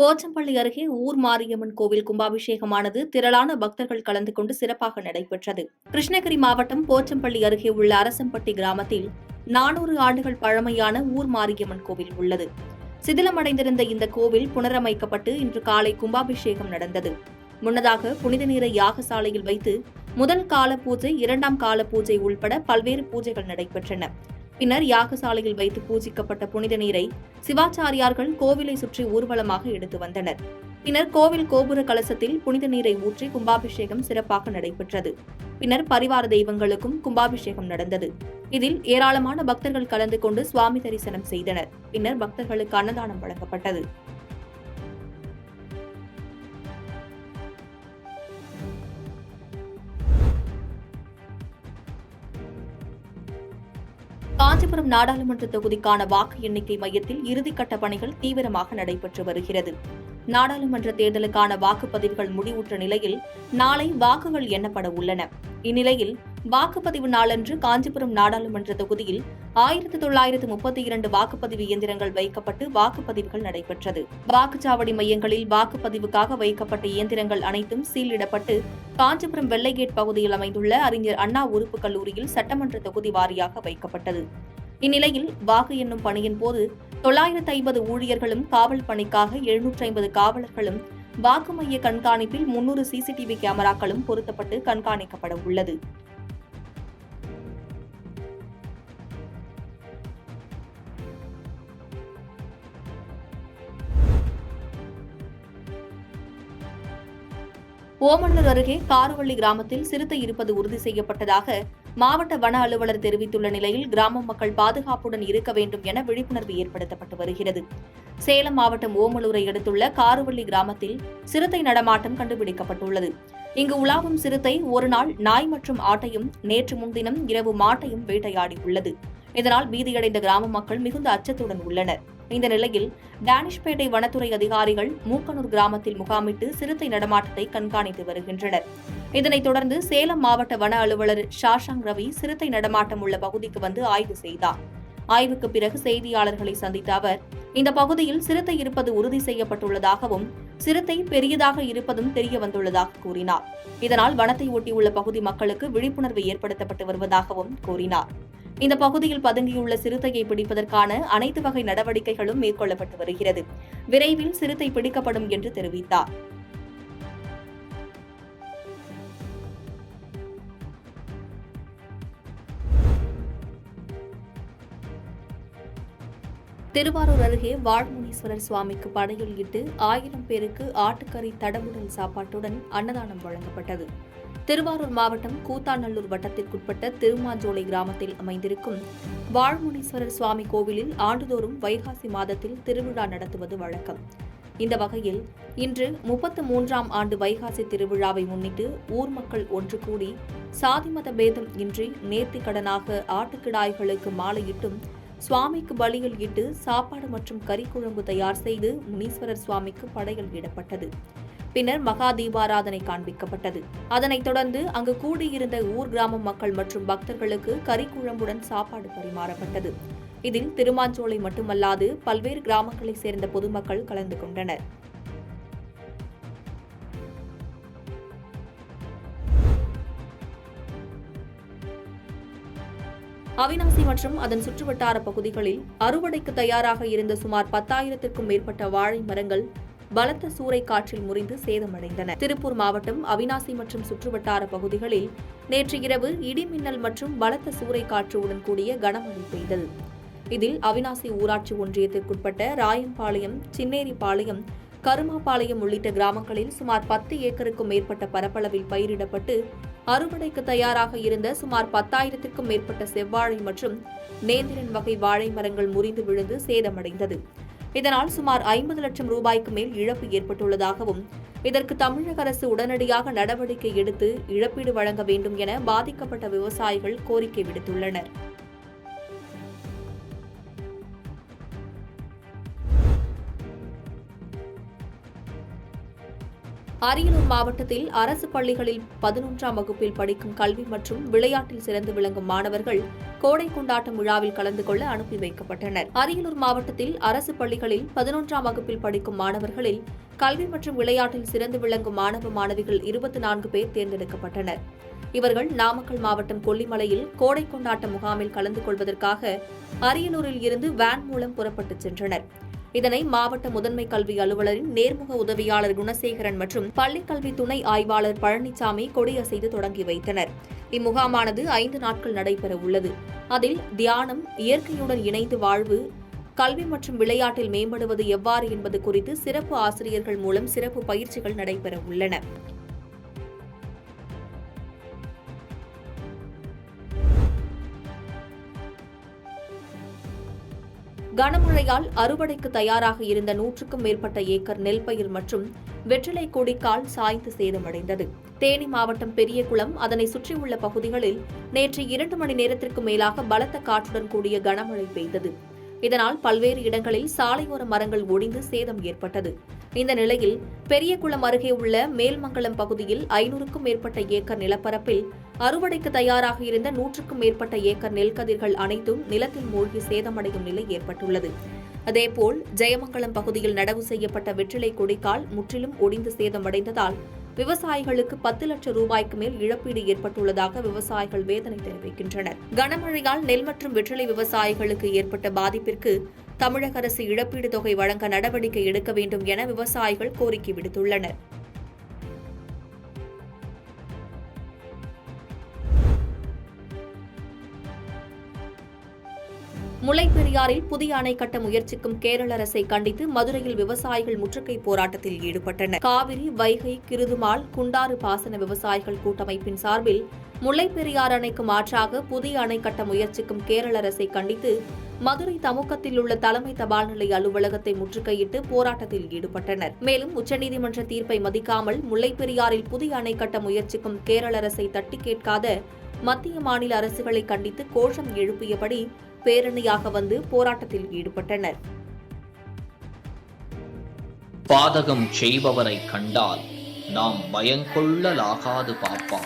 போச்சம்பள்ளி அருகே ஊர் மாரியம்மன் கோவில் கும்பாபிஷேகமானது திரளான பக்தர்கள் கலந்து கொண்டு சிறப்பாக நடைபெற்றது. கிருஷ்ணகிரி மாவட்டம் போச்சம்பள்ளி அருகே உள்ள அரசம்பட்டி கிராமத்தில் 400 ஆண்டுகள் பழமையான ஊர் மாரியம்மன் கோவில் உள்ளது. சிதிலமடைந்திருந்த இந்த கோவில் புனரமைக்கப்பட்டு இன்று காலை கும்பாபிஷேகம் நடந்தது. முன்னதாக புனித நீரை யாகசாலையில் வைத்து முதல் கால பூஜை, இரண்டாம் கால பூஜை உள்பட பல்வேறு பூஜைகள் நடைபெற்றன. பின்னர் யாகசாலையில் வைத்து பூஜிக்கப்பட்ட புனித நீரை சிவாச்சாரியார்கள் கோவிலை சுற்றி ஊர்வலமாக எடுத்து வந்தனர். பின்னர் கோவில் கோபுர கலசத்தில் புனித நீரை ஊற்றி கும்பாபிஷேகம் சிறப்பாக நடைபெற்றது. பின்னர் பரிவார தெய்வங்களுக்கும் கும்பாபிஷேகம் நடந்தது. இதில் ஏராளமான பக்தர்கள் கலந்து கொண்டு சுவாமி தரிசனம் செய்தனர். பின்னர் பக்தர்களுக்கு அன்னதானம் வழங்கப்பட்டது. காஞ்சிபுரம் நாடாளுமன்ற தொகுதிக்கான வாக்கு எண்ணிக்கை மையத்தில் இறுதிக்கட்ட பணிகள் தீவிரமாக நடைபெற்று வருகிறது. நாடாளுமன்ற தேர்தலுக்கான வாக்குப்பதிவுகள் முடிவுற்ற நிலையில் நாளை வாக்குகள் எண்ணப்பட உள்ளன. இந்நிலையில் வாக்குப்பதிவு நாளன்று காஞ்சிபுரம் நாடாளுமன்ற தொகுதியில் 1932 வாக்குப்பதிவு இயந்திரங்கள் வைக்கப்பட்டு வாக்குப்பதிவுகள் நடைபெற்றது. வாக்குச்சாவடி மையங்களில் வாக்குப்பதிவுக்காக வைக்கப்பட்ட இயந்திரங்கள் அனைத்தும் சீலிடப்பட்டு காஞ்சிபுரம் வெள்ளைகேட் பகுதியில் அமைந்துள்ள அறிஞர் அண்ணா உறுப்புக் கல்லூரியில் சட்டமன்ற தொகுதி வாரியாக வைக்கப்பட்டது. இந்நிலையில் வாக்கு எண்ணும் பணியின் போது 950 ஊழியர்களும் காவல் பணிக்காக 750 காவலர்களும் வாக்கு மைய கண்காணிப்பில் 300 சிசிடிவி கேமராக்களும் பொருத்தப்பட்டு கண்காணிக்கப்பட உள்ளது. ஓமலூர் அருகே காரவள்ளி கிராமத்தில் சிறுத்தை இருப்பது உறுதி செய்யப்பட்டதாக மாவட்ட வன அலுவலர் தெரிவித்துள்ள நிலையில் கிராம மக்கள் பாதுகாப்புடன் இருக்க வேண்டும் என விழிப்புணர்வு ஏற்படுத்தப்பட்டு வருகிறது. சேலம் மாவட்டம் ஓமலூரை அடுத்துள்ள காரவள்ளி கிராமத்தில் சிறுத்தை நடமாட்டம் கண்டுபிடிக்கப்பட்டுள்ளது. இங்கு உலாவும் சிறுத்தை ஒருநாள் நாய் மற்றும் ஆட்டையும், நேற்று முன்தினம் இரவு மாட்டையும் வேட்டையாடியுள்ளது. இதனால் பீதியடைந்த கிராம மக்கள் மிகுந்த அச்சத்துடன் உள்ளனர். இந்த நிலையில் டானிஷ்பேட்டை வனத்துறை அதிகாரிகள் மூக்கனூர் கிராமத்தில் முகாமிட்டு சிறுத்தை நடமாட்டத்தை கண்காணித்து வருகின்றனர். இதனைத் தொடர்ந்து சேலம் மாவட்ட வன அலுவலர் ஷாஷாங் ரவி சிறுத்தை நடமாட்டம் உள்ள பகுதிக்கு வந்து ஆய்வு செய்தார். ஆய்வுக்கு பிறகு செய்தியாளர்களை சந்தித்த அவர், இந்த பகுதியில் சிறுத்தை இருப்பது உறுதி செய்யப்பட்டுள்ளதாகவும் சிறுத்தை பெரியதாக இருப்பதும் தெரிய வந்துள்ளதாக கூறினார். இதனால் வனத்தை ஒட்டியுள்ள பகுதி மக்களுக்கு விழிப்புணர்வு ஏற்படுத்தப்பட்டு வருவதாகவும் கூறினார். இந்த பகுதியில் பதுங்கியுள்ள சிறுத்தையை பிடிப்பதற்கான அனைத்து வகை நடவடிக்கைகளும் மேற்கொள்ளப்பட்டு வருகிறது. விரைவில் சிறுத்தை பிடிக்கப்படும் என்று தெரிவித்தார். திருவாரூர் அருகே வாழ்முனீஸ்வரர் சுவாமிக்கு படையல் இட்டு 1000 பேருக்கு ஆட்டுக்கறி தடபுடல் சாப்பாட்டுடன் அன்னதானம் வழங்கப்பட்டது. திருவாரூர் மாவட்டம் கூத்தாநல்லூர் வட்டத்திற்குட்பட்ட திருமாஞ்சோலை கிராமத்தில் அமைந்திருக்கும் வாழ்முனீஸ்வரர் சுவாமி கோவிலில் ஆண்டுதோறும் வைகாசி மாதத்தில் திருவிழா நடத்துவது வழக்கம். இந்த வகையில் இன்று 33ஆம் ஆண்டு வைகாசி திருவிழாவை முன்னிட்டு ஊர் மக்கள் ஒன்று கூடி சாதி மத பேதம் இன்றி நேர்த்திக்கடனாக ஆட்டுக்கிடாய்களுக்கு மாலையிட்டும் சுவாமிக்கு பலிகள் இட்டு சாப்பாடு மற்றும் கறிக்குழம்பு தயார் செய்து முனீஸ்வரர் சுவாமிக்கு படையல் இடப்பட்டது. பின்னர் மகா தீபாராதனை காண்பிக்கப்பட்டது. அதனைத் தொடர்ந்து அங்கு கூடியிருந்த ஊர் கிராம மக்கள் மற்றும் பக்தர்களுக்கு கறிக்குழம்புடன் சாப்பாடு பரிமாறப்பட்டது. இதில் திருமாஞ்சோலை மட்டுமல்லாது பல்வேறு கிராமங்களைச் சேர்ந்த பொதுமக்கள் கலந்து கொண்டனர். அவிநாசி மற்றும் அதன் சுற்றுவட்டார பகுதிகளில் அறுவடைக்கு தயாராக இருந்த சுமார் 10,000க்கும் மேற்பட்ட வாழை மரங்கள் பலத்த சூறை காற்றில் முறிந்து சேதமடைந்தன. திருப்பூர் மாவட்டம் அவிநாசி மற்றும் சுற்றுவட்டார பகுதிகளில் நேற்று இரவு இடிமின்னல் மற்றும் பலத்த சூறை காற்றுடன் கூடிய கனமழை பெய்தது. இதில் அவிநாசி ஊராட்சி ஒன்றியத்திற்குட்பட்ட ராயம்பாளையம், சின்னேரிபாளையம், கருமாபாளையம் உள்ளிட்ட கிராமங்களில் சுமார் 10 ஏக்கருக்கும் மேற்பட்ட பரப்பளவில் பயிரிடப்பட்டு அறுவடைக்கு தயாராக இருந்த சுமார் 10,000க்கும் மேற்பட்ட செவ்வாழை மற்றும் நேந்திரன் வகை வாழை மரங்கள் முறிந்து விழுந்து சேதமடைந்தது. இதனால் சுமார் 50 லட்சம் ரூபாய்க்கு மேல் இழப்பு ஏற்பட்டுள்ளதாகவும் இதற்கு தமிழக அரசு உடனடியாக நடவடிக்கை எடுத்து இழப்பீடு வழங்க வேண்டும் என பாதிக்கப்பட்ட விவசாயிகள் கோரிக்கை விடுத்துள்ளனர். அரியலூர் மாவட்டத்தில் அரசு பள்ளிகளில் 11ஆம் வகுப்பில் படிக்கும் கல்வி மற்றும் விளையாட்டில் சிறந்து விளங்கும் மாணவர்கள் கோடை கொண்டாட்டம் விழாவில் கலந்து கொள்ள அனுப்பி வைக்கப்பட்டனர். அரியலூர் மாவட்டத்தில் அரசு பள்ளிகளில் 11ஆம் வகுப்பில் படிக்கும் மாணவர்களில் கல்வி மற்றும் விளையாட்டில் சிறந்து விளங்கும் மாணவ மாணவிகள் 24 பேர் தேர்ந்தெடுக்கப்பட்டனர். இவர்கள் நாமக்கல் மாவட்டம் கொல்லிமலையில் கோடை கொண்டாட்ட முகாமில் கலந்து கொள்வதற்காக அரியலூரில் இருந்து வேன் மூலம் புறப்பட்டுச் சென்றனர். இதனை மாவட்ட முதன்மை கல்வி அலுவலரின் நேர்முக உதவியாளர் குணசேகரன் மற்றும் பள்ளிக்கல்வி துணை ஆய்வாளர் பழனிசாமி கொடியசைத்து தொடங்கி வைத்தனர். இம்முகாமானது 5 நாட்கள் நடைபெற உள்ளது. அதில் தியானம், இயற்கையுடன் இணைந்து வாழ்வு, கல்வி மற்றும் விளையாட்டில் மேம்படுவது எவ்வாறு என்பது குறித்து சிறப்பு ஆசிரியர்கள் மூலம் சிறப்பு பயிற்சிகள் நடைபெற உள்ளன. கனமழையால் அறுவடைக்கு தயாராக இருந்த 100க்கும் மேற்பட்ட ஏக்கர் நெல் பயிர் மற்றும் வெற்றிலை கொடிக்கால் சாய்ந்து சேதமடைந்தது. தேனி மாவட்டம் பெரியகுளம், அதனை சுற்றியுள்ள பகுதிகளில் நேற்று 2 மணி நேரத்திற்கு மேலாக பலத்த காற்றுடன் கூடிய கனமழை பெய்தது. இதனால் பல்வேறு இடங்களில் சாலையோர மரங்கள் ஒடிந்து சேதம் ஏற்பட்டது. இந்த நிலையில் பெரியகுளம் அருகே உள்ள மேல்மங்கலம் பகுதியில் 500க்கும் மேற்பட்ட ஏக்கர் நிலப்பரப்பில் அறுவடைக்கு தயாராக இருந்த 100க்கும் மேற்பட்ட ஏக்கர் நெல்கதிர்கள் அனைத்தும் நிலத்தில் மூழ்கி சேதமடையும் நிலை ஏற்பட்டுள்ளது. அதேபோல் ஜெயமங்கலம் பகுதியில் நடவு செய்யப்பட்ட வெற்றிலை கொடிக்கால் முற்றிலும் ஒடிந்து சேதமடைந்ததால் விவசாயிகளுக்கு 10 லட்சம் ரூபாய்க்கு மேல் இழப்பீடு ஏற்பட்டுள்ளதாக விவசாயிகள் வேதனை தெரிவிக்கின்றனர். கனமழையால் நெல் மற்றும் வெற்றிலை விவசாயிகளுக்கு ஏற்பட்ட பாதிப்பிற்கு தமிழக அரசு இழப்பீடு தொகை வழங்க நடவடிக்கை எடுக்க வேண்டும் என விவசாயிகள் கோரிக்கை விடுத்துள்ளனர். முல்லைப்பெரியாறில் புதிய அணை கட்ட முயற்சிக்கும் கேரள அரசை கண்டித்து மதுரையில் விவசாயிகள் முற்றுகை போராட்டத்தில் ஈடுபட்டனர். காவிரி, வைகை, கிருதுமால், குண்டாறு பாசன விவசாயிகள் கூட்டமைப்பின் சார்பில் முல்லைப்பெரியாறு அணைக்கு மாற்றாக புதிய அணை கட்ட முயற்சிக்கும் கேரள அரசை கண்டித்து மதுரை தமுக்கத்தில் உள்ள தலைமை தபால் நிலைய அலுவலகத்தை முற்றுகையிட்டு போராட்டத்தில் ஈடுபட்டனர். மேலும் உச்சநீதிமன்ற தீர்ப்பை மதிக்காமல் முல்லைப்பெரியாறில் புதிய அணை கட்ட முயற்சிக்கும் கேரள அரசை தட்டி கேட்காத மத்திய மாநில அரசுகளை கண்டித்து கோஷம் எழுப்பியபடி பேரணியாக வந்து போராட்டத்தில் ஈடுபட்டனர். பாதகம் செய்பவரை கண்டால் நாம் பயங்கொள்ளலாகாது பாப்பா,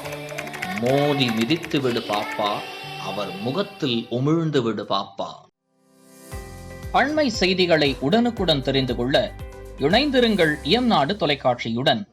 மோதி மிதித்து விடு பாப்பா, அவர் முகத்தில் உமிழ்ந்து விடு பாப்பா. அண்மை செய்திகளை உடனுக்குடன் தெரிந்து கொள்ள இணைந்திருங்கள் இயம்நாடு தொலைக்காட்சியுடன்.